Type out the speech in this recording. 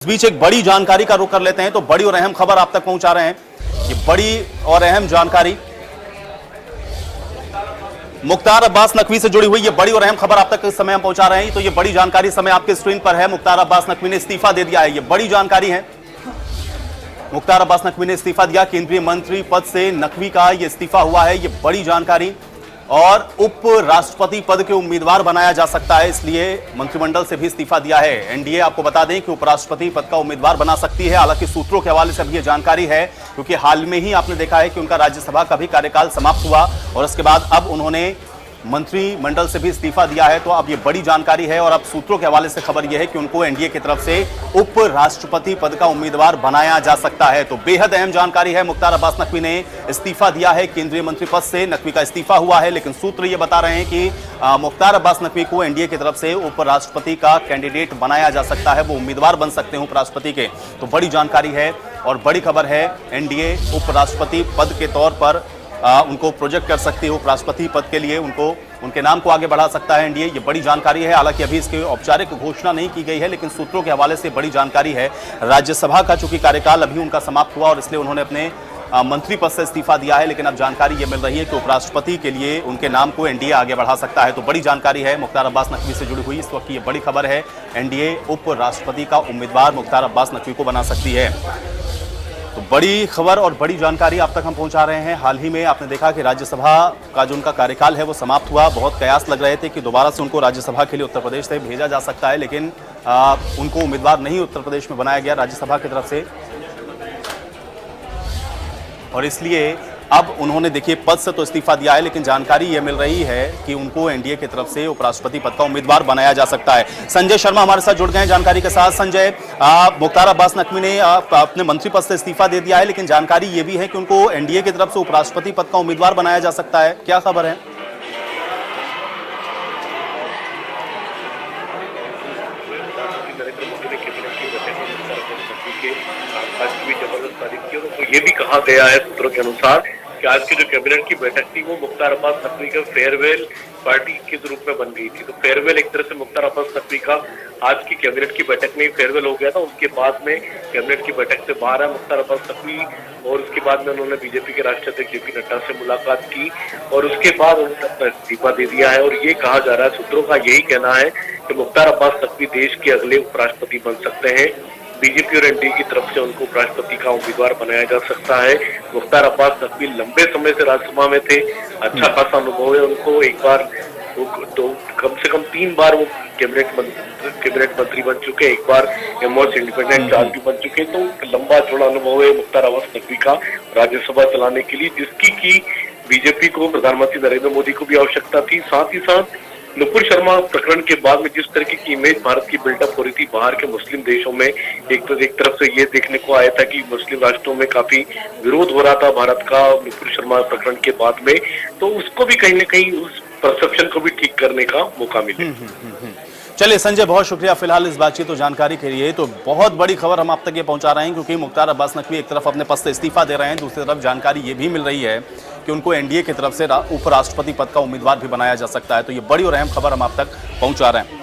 इस बीच एक बड़ी जानकारी का रुख कर लेते हैं, तो बड़ी और अहम खबर आप तक पहुंचा रहे हैं। ये बड़ी और अहम जानकारी मुख्तार अब्बास नकवी से जुड़ी हुई, ये बड़ी और अहम खबर आप तक इस समय हम पहुंचा रहे हैं। तो ये बड़ी जानकारी समय आपके स्क्रीन पर है। मुख्तार अब्बास नकवी ने इस्तीफा दे दिया है, ये बड़ी जानकारी है। मुख्तार अब्बास नकवी ने इस्तीफा दिया, केंद्रीय मंत्री पद से नकवी का ये इस्तीफा हुआ है, ये बड़ी जानकारी। और उप राष्ट्रपति पद के उम्मीदवार बनाया जा सकता है, इसलिए मंत्रिमंडल से भी इस्तीफा दिया है। एनडीए आपको बता दें कि उपराष्ट्रपति पद का उम्मीदवार बना सकती है। हालांकि सूत्रों के हवाले से अब यह जानकारी है, क्योंकि हाल में ही आपने देखा है कि उनका राज्यसभा का भी कार्यकाल समाप्त हुआ और उसके बाद अब उन्होंने मंत्रिमंडल से भी इस्तीफा दिया है। तो अब ये बड़ी जानकारी है और अब सूत्रों के हवाले से खबर यह है कि उनको एनडीए की तरफ से उप राष्ट्रपति पद का उम्मीदवार बनाया जा सकता है। तो बेहद अहम जानकारी है। मुख्तार अब्बास नकवी ने इस्तीफा दिया है, केंद्रीय मंत्री पद से नकवी का इस्तीफा हुआ है, लेकिन सूत्र ये बता रहे हैं कि मुख्तार अब्बास नकवी को एनडीए की तरफ से उप राष्ट्रपति का कैंडिडेट बनाया जा सकता है, वो उम्मीदवार बन सकते हैं उपराष्ट्रपति के। तो बड़ी जानकारी है और बड़ी खबर है। एनडीए उप राष्ट्रपति पद के तौर पर उनको प्रोजेक्ट कर सकती है, उपराष्ट्रपति पद के लिए उनके नाम को आगे बढ़ा सकता है एनडीए। ये बड़ी जानकारी है। हालांकि अभी इसकी औपचारिक घोषणा नहीं की गई है, लेकिन सूत्रों के हवाले से बड़ी जानकारी है। राज्यसभा का चूंकि कार्यकाल अभी उनका समाप्त हुआ और इसलिए उन्होंने अपने मंत्री पद से इस्तीफा दिया है, लेकिन अब जानकारी ये मिल रही है कि उपराष्ट्रपति के लिए उनके नाम को एनडीए आगे बढ़ा सकता है। तो बड़ी जानकारी है मुख्तार अब्बास नकवी से जुड़ी हुई। इस वक्त की ये बड़ी खबर है, एनडीए उप राष्ट्रपति का उम्मीदवार मुख्तार अब्बास नकवी को बना सकती है। तो बड़ी खबर और बड़ी जानकारी आप तक हम पहुंचा रहे हैं। हाल ही में आपने देखा कि राज्यसभा का जो उनका कार्यकाल है वो समाप्त हुआ। बहुत कयास लग रहे थे कि दोबारा से उनको राज्यसभा के लिए उत्तर प्रदेश से भेजा जा सकता है, लेकिन उनको उम्मीदवार नहीं उत्तर प्रदेश में बनाया गया राज्यसभा की तरफ से, और इसलिए अब उन्होंने देखिए पद से तो इस्तीफा दिया है, लेकिन जानकारी ये मिल रही है कि उनको एनडीए की तरफ से उपराष्ट्रपति पद का उम्मीदवार बनाया जा सकता है। संजय शर्मा हमारे साथ जुड़ गए हैं जानकारी के साथ। संजय, मुख्तार अब्बास नकवी ने अपने मंत्री पद से इस्तीफा दे दिया है, लेकिन जानकारी ये भी है कि उनको एनडीए की तरफ से उपराष्ट्रपति पद का उम्मीदवार बनाया जा सकता है, क्या खबर है? तो ये भी कहा गया है सूत्रों के अनुसार कि आज की जो कैबिनेट की बैठक थी वो मुख्तार अब्बास नकवी के फेयरवेल पार्टी के रूप में बन गई थी। तो फेयरवेल एक तरह से मुख्तार अब्बास नकवी का आज की कैबिनेट की बैठक में फेयरवेल हो गया था। उसके बाद में कैबिनेट की बैठक से बाहर है मुख्तार अब्बास नकवी, और उसके बाद में उन्होंने बीजेपी के राष्ट्रीय अध्यक्ष जेपी नड्डा से मुलाकात की और उसके बाद उन्होंने अपना इस्तीफा दे दिया है। और ये कहा जा रहा है, सूत्रों का यही कहना है कि मुख्तार अब्बास नकवी देश के अगले उपराष्ट्रपति बन सकते हैं। बीजेपी और एनडीए की तरफ से उनको उपराष्ट्रपति का उम्मीदवार बनाया जा सकता है। मुख्तार अब्बास नकवी लंबे समय से राज्यसभा में थे, अच्छा खासा अनुभव है उनको। एक बार तो कम से कम 3 बार वो कैबिनेट मंत्री बन चुके, एक बार मोस्ट इंडिपेंडेंट चार्ज भी बन चुके। तो लंबा चौड़ा अनुभव है मुख्तार अब्बास नकवी का राज्यसभा चलाने के लिए, जिसकी की बीजेपी को, प्रधानमंत्री नरेंद्र मोदी को भी आवश्यकता थी। साथ ही साथ नुपुर शर्मा प्रकरण के बाद में जिस तरीके की इमेज भारत की बिल्डअप हो रही थी बाहर के मुस्लिम देशों में, एक तरफ से ये देखने को आया था कि मुस्लिम राष्ट्रों में काफी विरोध हो रहा था भारत का नुपुर शर्मा प्रकरण के बाद में, तो उसको भी कहीं न कहीं उस परसेप्शन को भी ठीक करने का मौका मिले। चलिए संजय, बहुत शुक्रिया फिलहाल इस बातचीत और जानकारी के लिए। तो बहुत बड़ी खबर हम आप तक ये पहुंचा रहे हैं, क्योंकि मुख्तार अब्बास नकवी एक तरफ अपने पद से इस्तीफा दे रहे हैं, दूसरी तरफ जानकारी ये भी मिल रही है कि उनको एनडीए की तरफ से उपराष्ट्रपति पद का उम्मीदवार भी बनाया जा सकता है। तो ये बड़ी और अहम खबर हम आप तक पहुंचा रहे हैं।